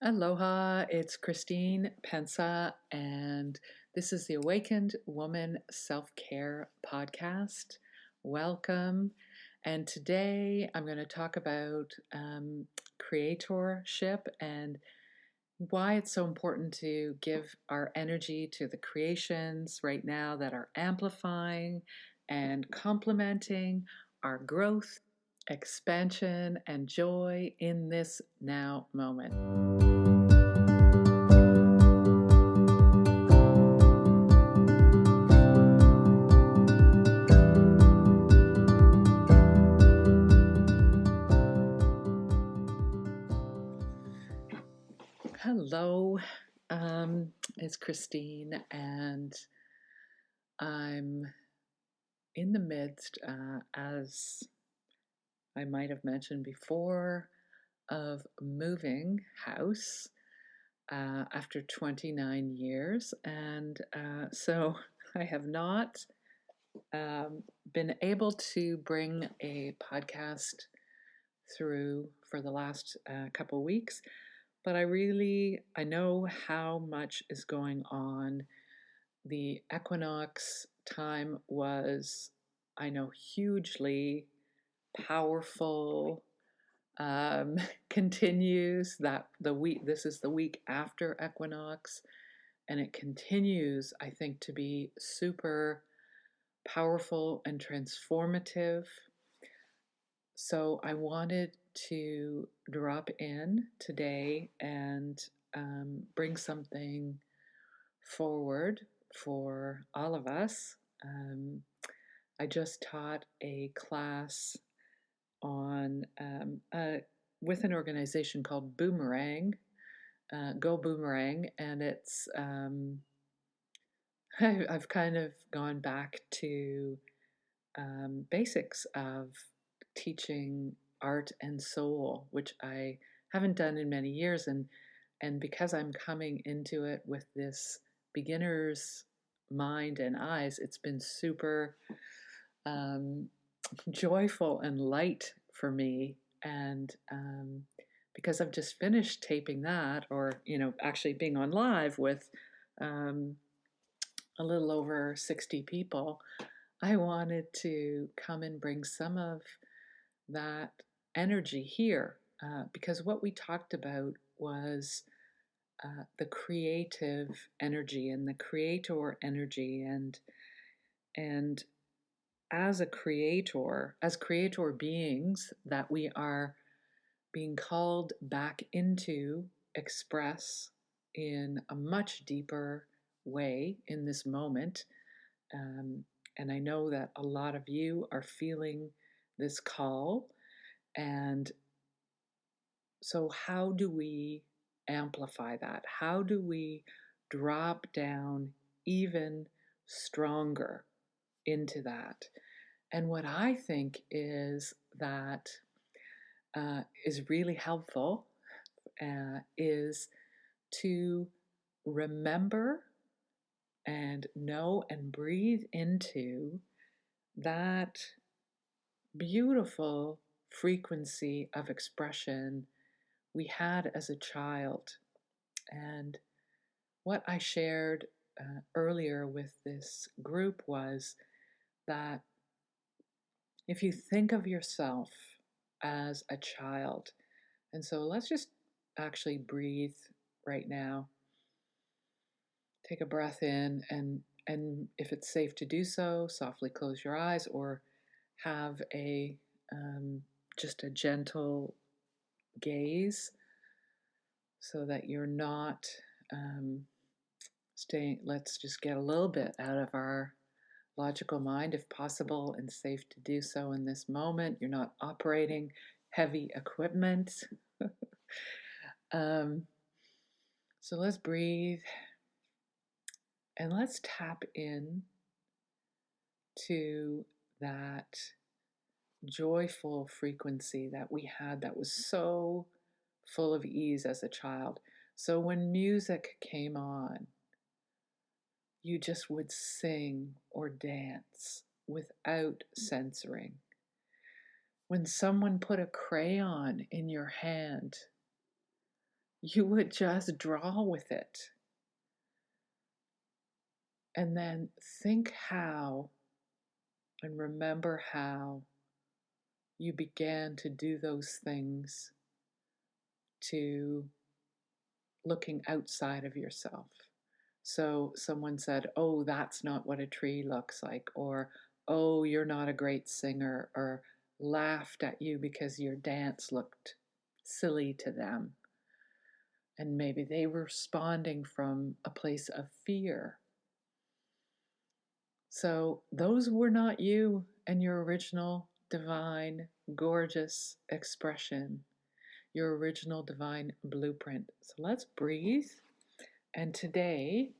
Aloha, it's Christine Pensa, and this is the Awakened Woman Self-Care Podcast. Welcome. And today I'm going to talk about creatorship and why it's so important to give our energy to the creations right now that are amplifying and complementing our growth, expansion, and joy in this now moment. Hello, it's Christine, and I'm in the midst, as I might have mentioned before, of moving house after 29 years. And so I have not been able to bring a podcast through for the last couple weeks. But I know how much is going on. The equinox time was, I know, hugely powerful. Continues that the week, this is the week after equinox, and it continues, I think, to be super powerful and transformative. So I wanted to drop in today and bring something forward for all of us. I just taught a class on with an organization called Boomerang, Go Boomerang, and it's I've kind of gone back to basics of teaching art and soul, which I haven't done in many years, and because I'm coming into it with this beginner's mind and eyes, it's been super joyful and light for me. And because I've just finished taping that, or actually being on live with a little over 60 people, I wanted to come and bring some of that energy here, because what we talked about was the creative energy and the creator energy, and as creator beings, that we are being called back into express in a much deeper way in this moment. And I know that a lot of you are feeling this call. And so, how do we amplify that? How do we drop down even stronger into that? And what I think is that is really helpful is to remember and know and breathe into that beautiful frequency of expression we had as a child. And what I shared earlier with this group was that if you think of yourself as a child, and so let's just actually breathe right now. Take a breath in, and if it's safe to do so, softly close your eyes or have a just a gentle gaze, so that you're not staying. Let's just get a little bit out of our logical mind, if possible, and safe to do so in this moment. You're not operating heavy equipment. So let's breathe. And let's tap in to that joyful frequency that we had that was so full of ease as a child. So when music came on, you just would sing or dance without censoring. When someone put a crayon in your hand, you would just draw with it. And then think how and remember how you began to do those things to looking outside of yourself. So someone said, "Oh, that's not what a tree looks like," or "Oh, you're not a great singer," or laughed at you because your dance looked silly to them. And maybe they were responding from a place of fear. So those were not you and your original divine, gorgeous expression, your original divine blueprint. So let's breathe. And today,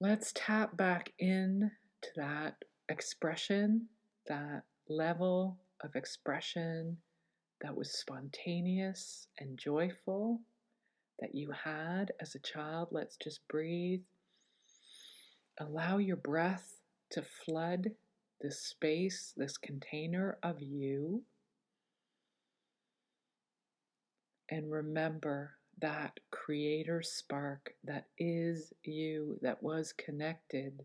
let's tap back in to that expression, that level of expression that was spontaneous and joyful that you had as a child. Let's just breathe. Allow your breath to flood this space, this container of you. And remember that creator spark that is you, that was connected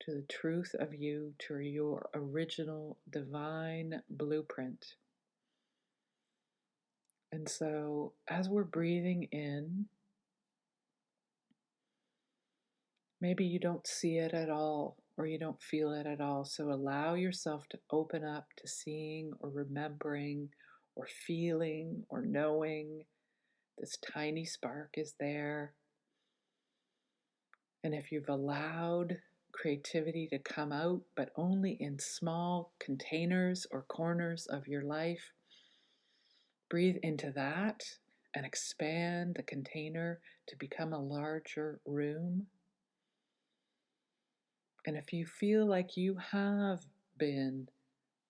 to the truth of you, to your original divine blueprint. And so, as we're breathing in, maybe you don't see it at all or you don't feel it at all. So, allow yourself to open up to seeing or remembering or feeling or knowing this tiny spark is there. And if you've allowed creativity to come out, but only in small containers or corners of your life, breathe into that and expand the container to become a larger room. And if you feel like you have been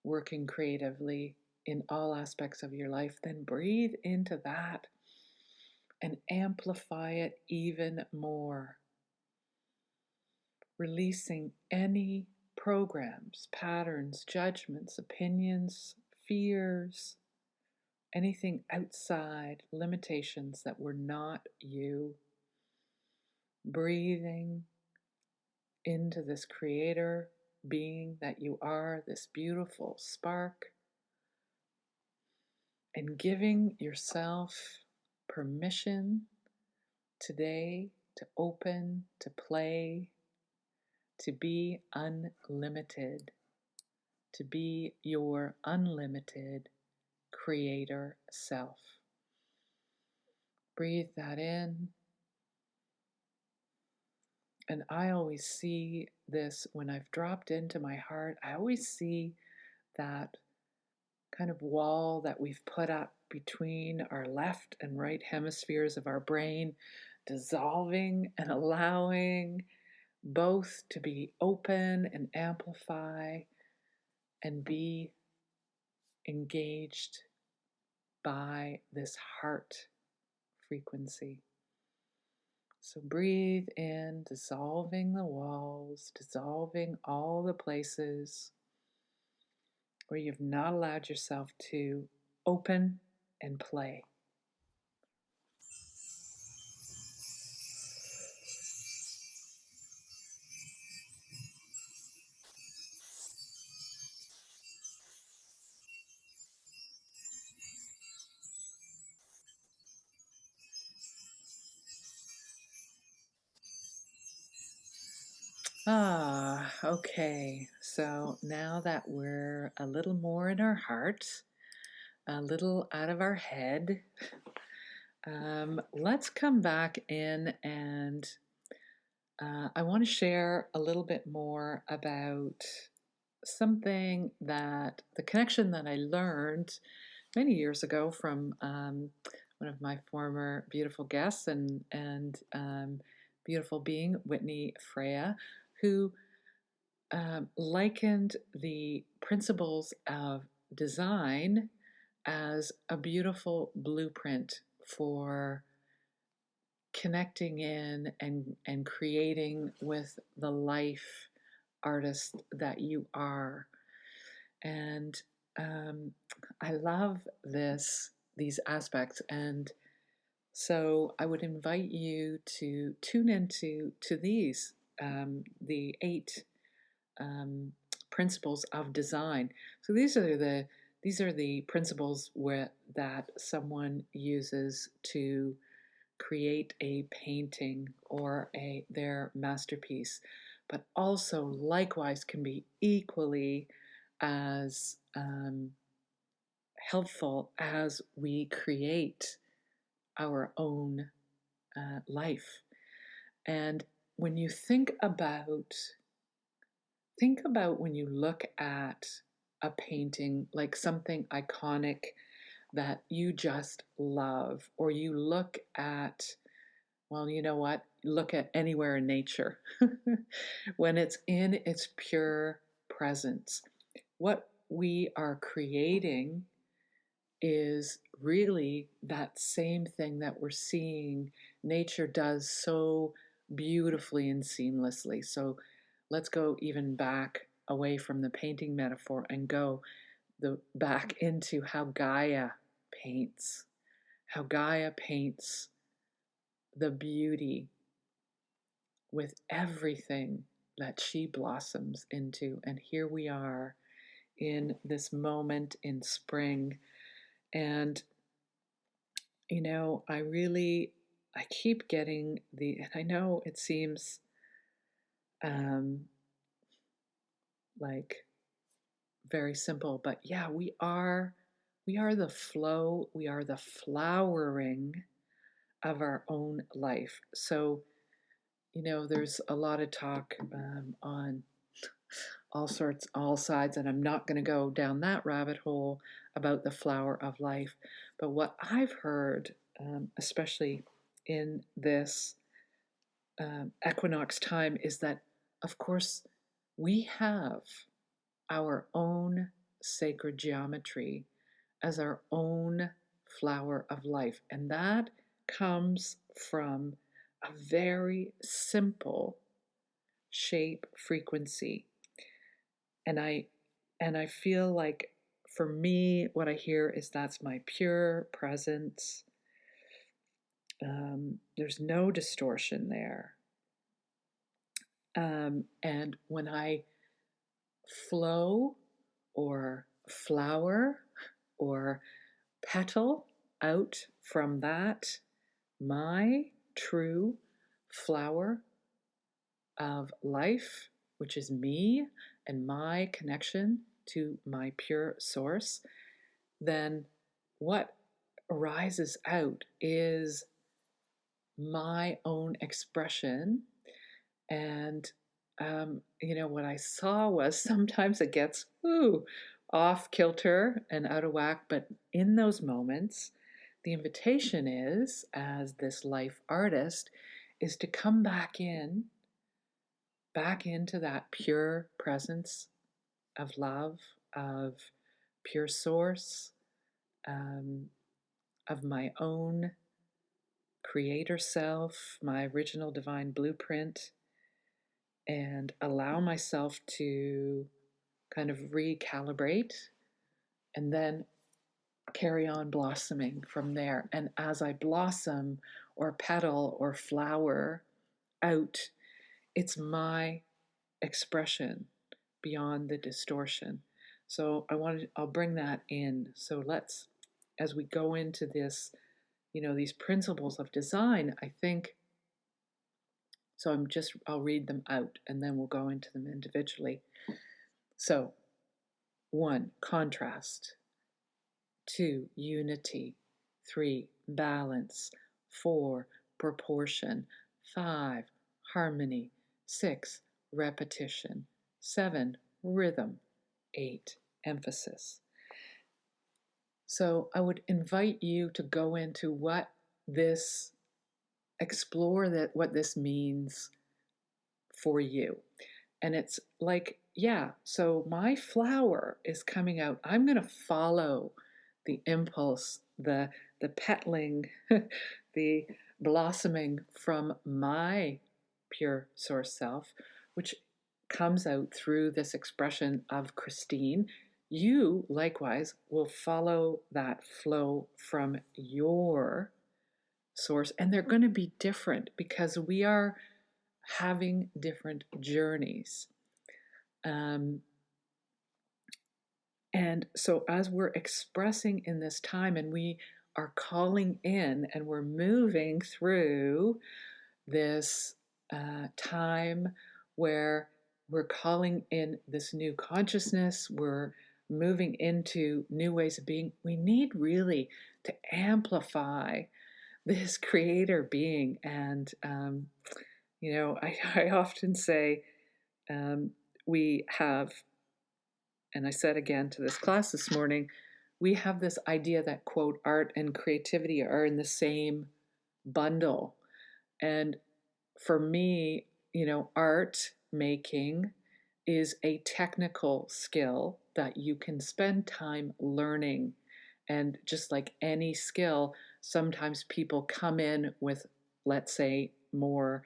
working creatively in all aspects of your life, then breathe into that and amplify it even more. Releasing any programs, patterns, judgments, opinions, fears, anything outside, limitations that were not you. Breathing into this creator being that you are, this beautiful spark, and giving yourself permission today to open, to play, to be unlimited, to be your unlimited creator self. Breathe that in. And I always see this when I've dropped into my heart. I always see that kind of wall that we've put up between our left and right hemispheres of our brain, dissolving and allowing both to be open and amplify and be engaged by this heart frequency. So breathe in, dissolving the walls, dissolving all the places where you've not allowed yourself to open and play. Okay. So now that we're a little more in our heart, a little out of our head, let's come back in and I want to share a little bit more about something that the connection that I learned many years ago from one of my former beautiful guests and beautiful being, Whitney Freya, who likened the principles of design as a beautiful blueprint for connecting in and creating with the life artist that you are. And I love this these aspects. And so I would invite you to tune into these, the 8 principles of design. So these are the principles that someone uses to create a painting or their masterpiece, but also likewise can be equally as helpful as we create our own life. And when you think about when you look at a painting, like something iconic that you just love, or you look at, well, you know what? Look at anywhere in nature when it's in its pure presence. What we are creating is really that same thing that we're seeing nature does so beautifully and seamlessly. So let's go even back away from the painting metaphor and go back into how Gaia paints, the beauty with everything that she blossoms into. And here we are in this moment in spring. And, you know, I keep getting and I know it seems like very simple, but yeah, we are the flow, we are the flowering of our own life. So, you know, there's a lot of talk on all sides, and I'm not going to go down that rabbit hole about the flower of life. But what I've heard, especially in this equinox time, is that, of course, we have our own sacred geometry as our own flower of life. And that comes from a very simple shape frequency. And I feel like for me, what I hear is that's my pure presence. There's no distortion there. And when I flow or flower or petal out from that, my true flower of life, which is me and my connection to my pure source, then what arises out is my own expression. And you know, what I saw was sometimes it gets off kilter and out of whack, but in those moments, the invitation is, as this life artist, is to come back into that pure presence of love, of pure source, of my own creator self, my original divine blueprint, and allow myself to kind of recalibrate and then carry on blossoming from there. And as I blossom or petal or flower out, it's my expression beyond the distortion. So I'll bring that in. So let's, as we go into this, you know, these principles of design, I think, so I'll read them out and then we'll go into them individually. So 1, contrast. 2, unity. 3, balance. 4, proportion. 5, harmony. 6, repetition. 7, rhythm. 8, emphasis. So I would invite you to go into what this means for you. And it's like, yeah, so my flower is coming out. I'm going to follow the impulse, the petling, the blossoming from my pure source self, which comes out through this expression of Christine. you likewise will follow that flow from your source, and they're going to be different because we are having different journeys. And so, as we're expressing in this time, and we are calling in and we're moving through this time where we're calling in this new consciousness, we're moving into new ways of being, we need really to amplify this creator being. And, I often say we have, and I said again to this class this morning, we have this idea that, quote, art and creativity are in the same bundle. And for me, art making is a technical skill that you can spend time learning. And just like any skill, sometimes people come in with, let's say, more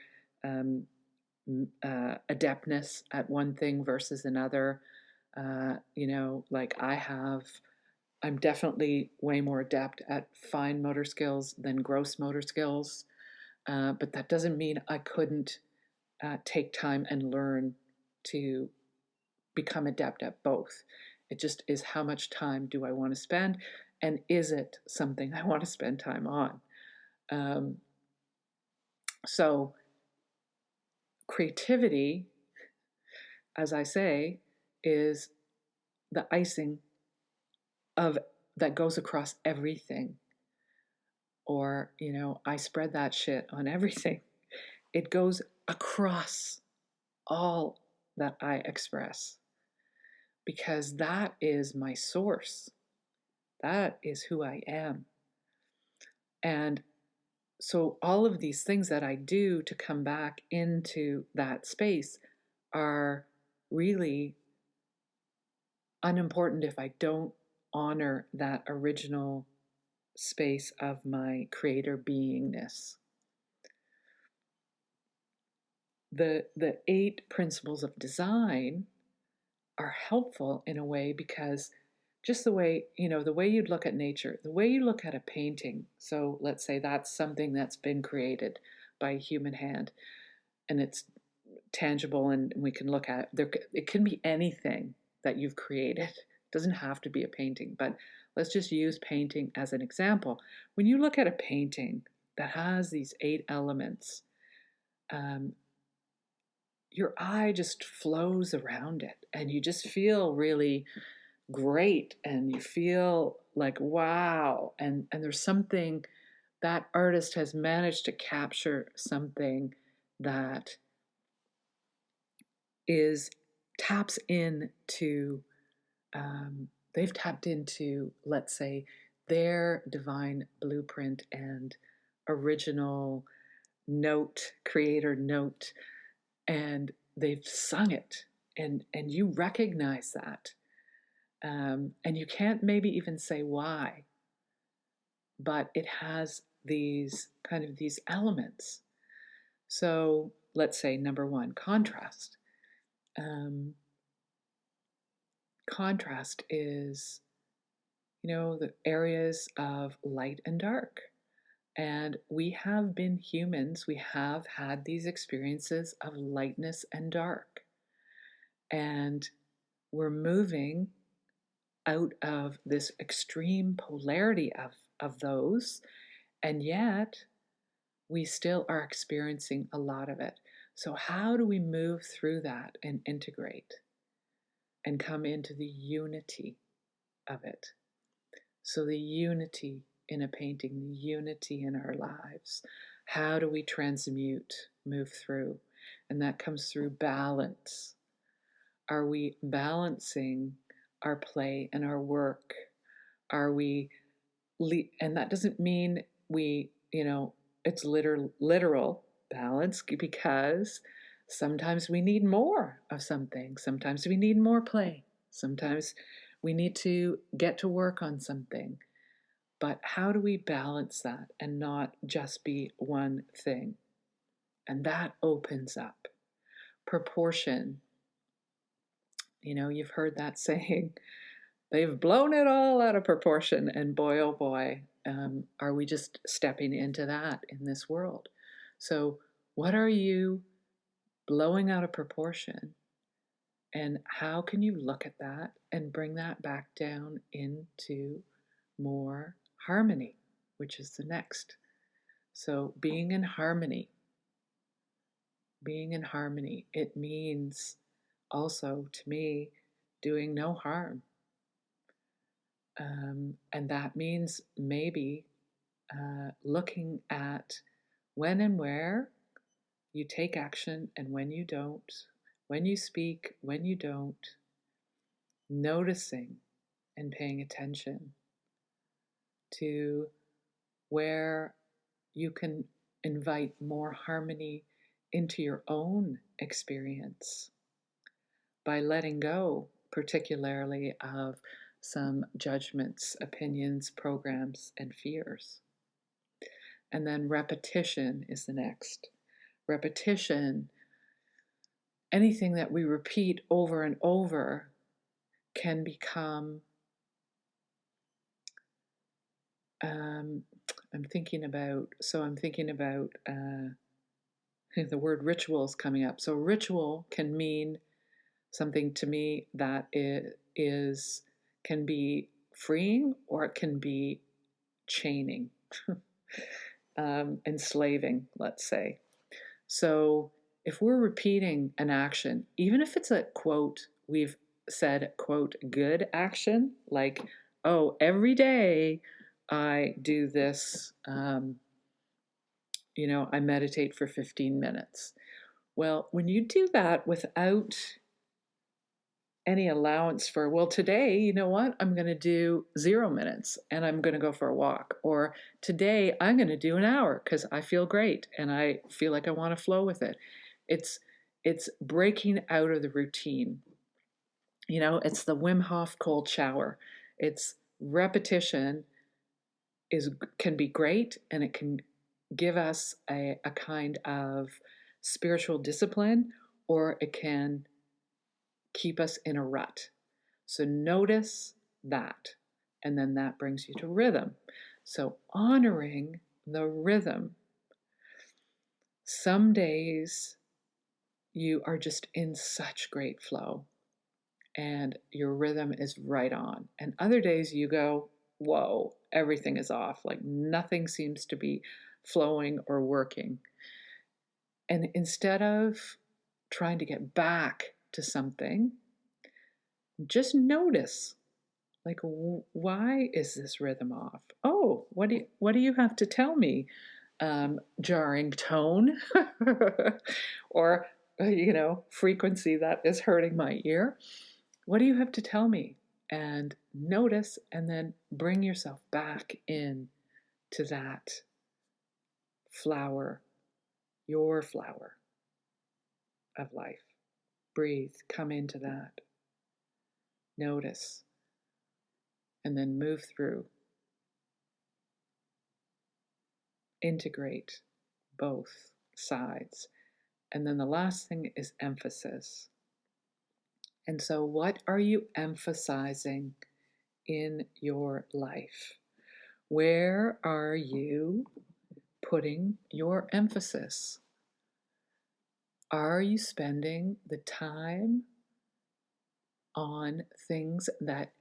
adeptness at one thing versus another. Like I'm definitely way more adept at fine motor skills than gross motor skills. But that doesn't mean I couldn't take time and learn to become adept at both. It just is, how much time do I want to spend? And is it something I want to spend time on? So creativity, as I say, is the icing of that goes across everything. Or, I spread that shit on everything. It goes across all that I express, because that is my source. That is who I am. And so all of these things that I do to come back into that space are really unimportant if I don't honor that original space of my creator beingness. The 8 principles of design are helpful in a way, because just the way you'd look at nature, the way you look at a painting. So let's say that's something that's been created by a human hand and it's tangible and we can look at it. It can be anything that you've created. It doesn't have to be a painting, but let's just use painting as an example. When you look at a painting that has these 8 elements, your eye just flows around it and you just feel really great and you feel like, wow. And there's something, that artist has managed to capture something that taps into, they've tapped into, let's say, their divine blueprint and original note, creator note, and they've sung it, and you recognize that, and you can't maybe even say why, but it has these elements. So let's say number 1, contrast. Contrast is, the areas of light and dark. And we have been humans, we have had these experiences of lightness and dark. And we're moving out of this extreme polarity of those, and yet we still are experiencing a lot of it. So how do we move through that and integrate and come into the unity of it? So the unity in a painting, the unity in our lives. How do we transmute, move through? And that comes through balance. Are we balancing our play and our work? Are we, and that doesn't mean we, it's literal balance, because sometimes we need more of something. Sometimes we need more play. Sometimes we need to get to work on something. But how do we balance that and not just be one thing? And that opens up proportion. You've heard that saying, they've blown it all out of proportion. And boy, oh boy, are we just stepping into that in this world. So, what are you blowing out of proportion? And how can you look at that and bring that back down into more harmony, which is the next. So, being in harmony, it means also to me doing no harm. And that means maybe looking at when and where you take action and when you don't, when you speak, when you don't, noticing and paying attention to where you can invite more harmony into your own experience by letting go, particularly of some judgments, opinions, programs, and fears. And then repetition is the next. Repetition, anything that we repeat over and over, can become, I'm thinking about the word ritual is coming up. So ritual can mean something to me that can be freeing, or it can be chaining, enslaving, let's say. So if we're repeating an action, even if it's a quote, we've said, quote, good action, like, oh, every day I do this, I meditate for 15 minutes. Well, when you do that without any allowance for, well, today, you know what, I'm going to do 0 minutes and I'm going to go for a walk. Or today I'm going to do an hour because I feel great and I feel like I want to flow with it. It's breaking out of the routine. It's the Wim Hof cold shower. It's repetition can be great, and it can give us a kind of spiritual discipline, or it can keep us in a rut. So notice that, and then that brings you to rhythm. So honoring the rhythm. Some days you are just in such great flow and your rhythm is right on. And other days you go, whoa, everything is off. Like nothing seems to be flowing or working. And instead of trying to get back to something, just notice, like, why is this rhythm off? Oh, what do you have to tell me? Jarring tone or, frequency that is hurting my ear. What do you have to tell me? And notice, and then bring yourself back in to that flower, your flower of life. Breathe, come into that. Notice, and then move through. Integrate both sides. And then the last thing is emphasis. And so, what are you emphasizing in your life? Where are you putting your emphasis? Are you spending the time on things that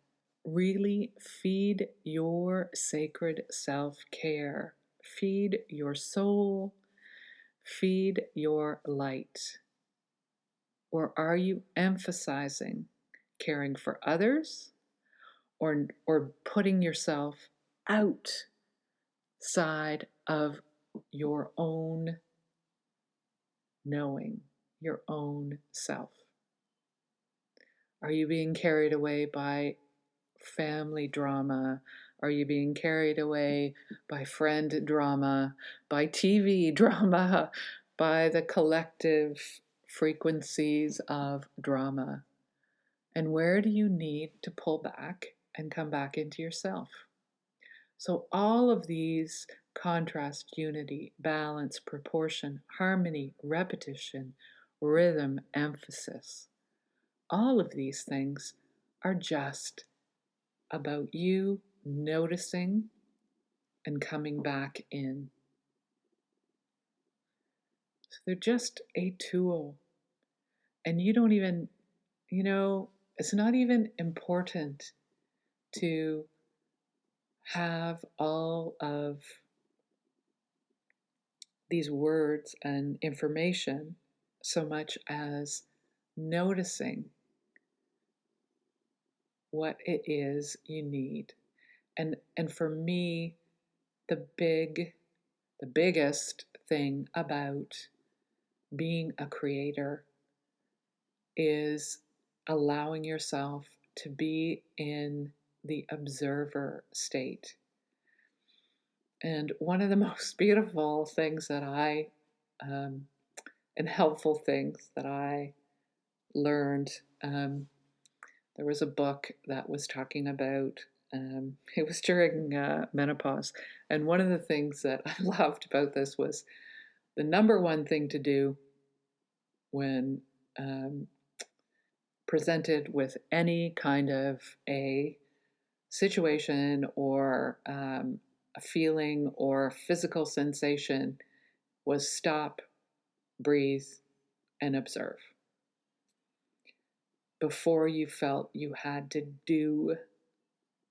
really feed your sacred self-care, feed your soul, feed your light? Or are you emphasizing caring for others, or putting yourself outside of your own knowing, your own self? Are you being carried away by family drama? Are you being carried away by friend drama, by TV drama, by the collective frequencies of drama? And where do you need to pull back and come back into yourself? So all of these: contrast, unity, balance, proportion, harmony, repetition, rhythm, emphasis, all of these things are just about you noticing and coming back in. So they're just a tool. And you don't even, it's not even important to have all of these words and information so much as noticing what it is you need. And for me, the biggest thing about being a creator is allowing yourself to be in the observer state. And one of the most beautiful things that and helpful things that I learned, there was a book that was talking about, it was during menopause. And one of the things that I loved about this was the number one thing to do when presented with any kind of a situation or a feeling or physical sensation was stop, breathe, and observe before you felt you had to do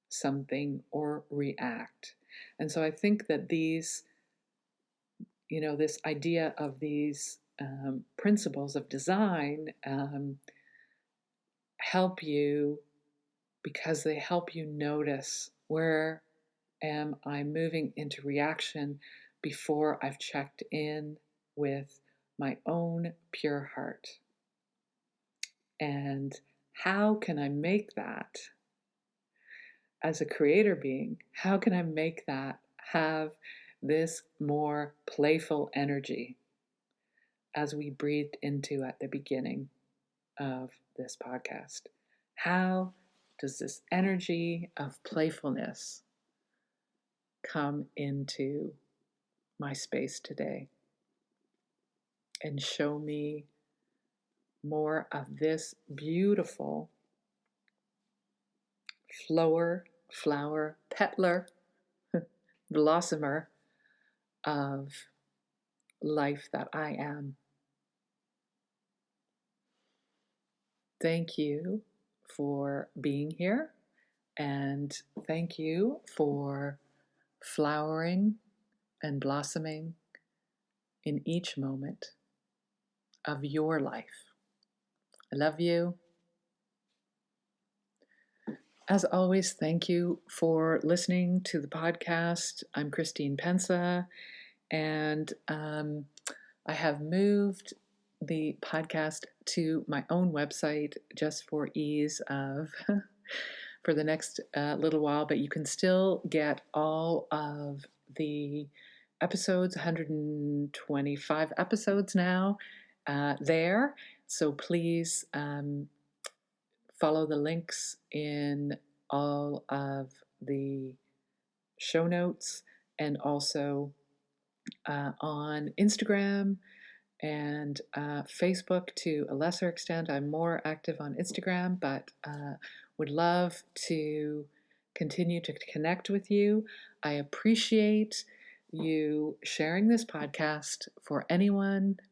something or react. And so I think that these, this idea of these principles of design help you because they help you notice, where am I moving into reaction before I've checked in with my own pure heart? And how can I make that, as a creator being, how can I make that have this more playful energy as we breathed into at the beginning of this podcast? How does this energy of playfulness come into my space today and show me more of this beautiful flower, petler, blossomer of life that I am. Thank you for being here, and thank you for flowering and blossoming in each moment of your life. I love you. As always, thank you for listening to the podcast. I'm Christine Pensa, and I have moved the podcast to my own website just for ease of for the next little while, but you can still get all of the episodes, 125 episodes now there. So please follow the links in all of the show notes, and also on Instagram and Facebook to a lesser extent. I'm more active on Instagram, but would love to continue to connect with you. I appreciate you sharing this podcast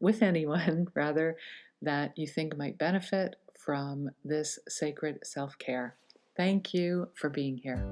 with anyone rather, that you think might benefit from this sacred self-care. Thank you for being here.